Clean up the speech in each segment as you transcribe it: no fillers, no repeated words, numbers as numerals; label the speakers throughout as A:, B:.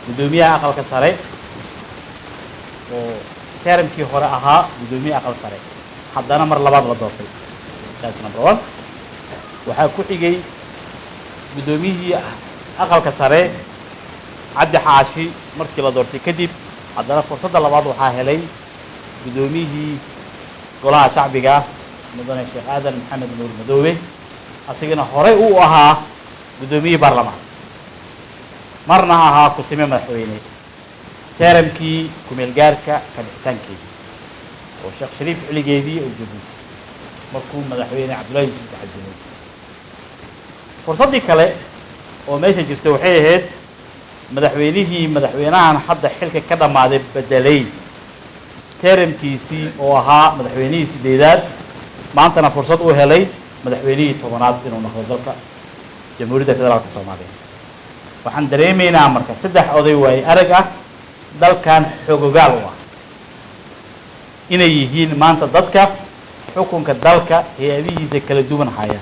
A: gudoomiyaha aqalka sare oo termkii hore ahaa gudoomiyaha aqalka sare haddana mar labaad la doortay taas number 1 waxaa ku xigay gudoomiyihii aqalka sare cabdi xaashi markii la doortay kadib haddana fursadda labaad waxaa helay gudoomiyihii golaha shacbiga mudane sheekh aadan maxamed nuur madoobe asigana horey uu ahaa gudoomiyihii baarlamaan marna ahaa kusime madaxweyne termkii kumeel gaarka ka dhixitaankeedii oo sheekh shariif ciligeedii oo jabuuti markuu madaxweyne cabdullaahi yuusuf saxadinay fursaddii kale oo meesha jirta waxay ahayd madaxweynahan hadda xilka ka dhammaaday bedelay termkiisii oo ahaa madaxweynihii 8aad maantana fursad u helay madaxweynihii 10aad inuu noqdo dalka jamhuuriyadda federaalka soomaaliya waxaan dareemaynaa marka 3 oday waay arag ah dalkan xogogaal u ah inay yihiin maanta dadka xukunka dalka hay-adihiisa kala duwan haya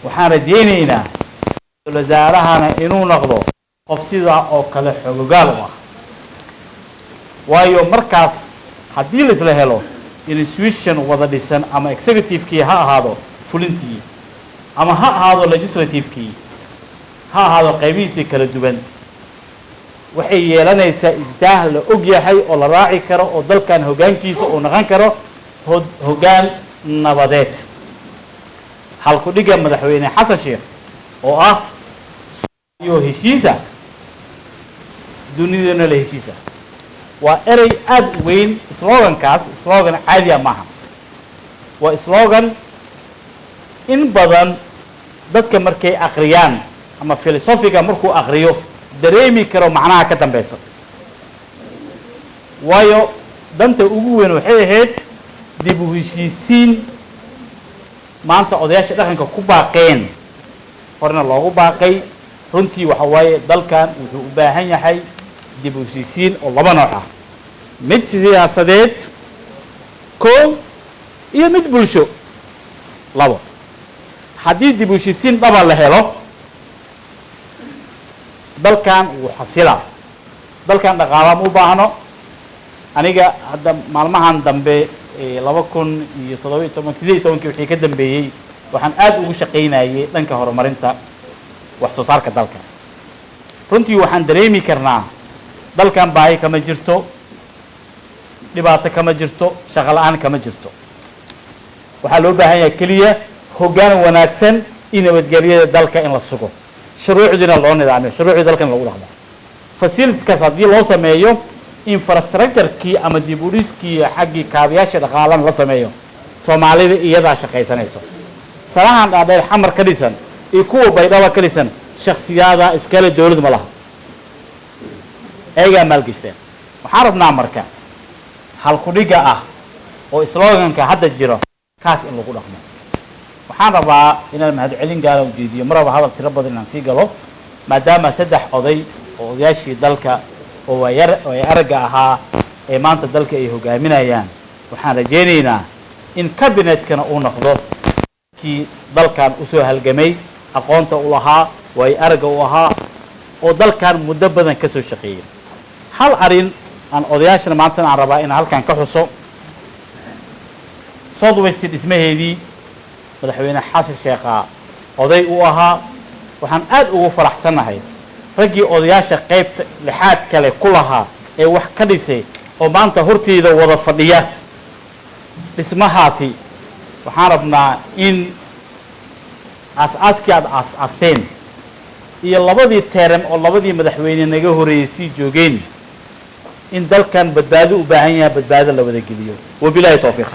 A: waxaan rajaynaynaa wasaarahana inuu noqdo qof sidaa oo kale xogogaal u ah waayo markaas haddii la isla helo institution wada dhisan ama executive-kii ha ahaado fulintii ama ha ahaado legislative-kii ha ahaado qaybihiisii kala duwan waxay yeelanaysaa isdaah la og yahay oo la raaci karo oo dalkan hoggaankiisa uu noqon karo hoggaan nabadeed halku dhiga madaxweyne xasan sheekh oo ah iyo heshiisa dunidana la heshiisa waa erey aad weyn slogankaas slogan caadi ah maaha waa slogan in badan dadka markay akhriyaan ama filosofiga markuu akhriyo dareemi karo macnaha ka dambeysa waayo danta ugu weyn waxay ahayd dib u heshiisiin maanta odayaasha dhaqanka ku baaqeen horena loogu baaqay runtii waxa waaye dalkan wuxuu u baahan yahay dib u heshiisiin oo 2 nooc ah mid siyaasadeed koow iyo mid bulsho 2 haddii dib u heshiisiin dhaba la helo dalkan wuu xasilaa dalkan dhaqaalaha u baahno aniga hadda maalmahan dambe 2017 wixii ka dambeeyey waxaan aad ugu shaqaynayay dhanka horumarinta wax soo saarka dalka runtii waxaan dareemi karnaa dalkan baahi kama jirto dhibaato kama jirto shaqo la'aan kama jirto waxaa loo baahan yahay keliya hoggaan wanaagsan iyo nabadgelyada dalka in la sugo shuruucdiina loo nidaamiyo shuruucdii dalkan lagu dhaqmo facilitieskaas haddii loo sameeyo infrastructure-kii ama dib u dhiskii xaggii kaabayaasha dhaqaalan la sameeyo soomaalida iyadaa shaqaysanayso salahan dhaadheer xamar ka dhisan iyo kuwa baydhaba ka dhisan shakhsiyaada iskale dowlad ma laha ayagaa maalgashteen waxaan rabnaa marka halkudhiga ah oo sloganka hadda jiro kaas in lagu dhaqmo waxaan rabaa inaan mahadcelin gaara u jeediyo mar raba hadal tiro badan inaan sii galo maadaama 3 oday oo odayaashii dalka oo ay aragga ahaa ee maanta dalka ay hogaaminayaan waxaan rajaynaynaa in cabinetkana uu noqdo kii dalkan usoo halgamay aqoonta u lahaa way aragga u ahaa oo dalkan muddo badan ka soo shaqeeyay hal arin aan odayaashana maanta aan rabaa in halkan ka xuso Southwest dhismaheedii madaxweyne xasan sheekha oday u ahaa waxaan aad ugu faraxsanahay raggii odayaasha qaybta lixaad kale ku lahaa ee wax ka dhisay oo maanta horteeda wada fadhiya dhismahaasi waxaan rabnaa in aas-aaskii aad aas-aasteen iyo 2 term oo 2 madaxweyne naga horeeyay sii joogeen in dalkan badbaado u baahan yahay badbaado la wada geliyo wabilaahi tawfiiq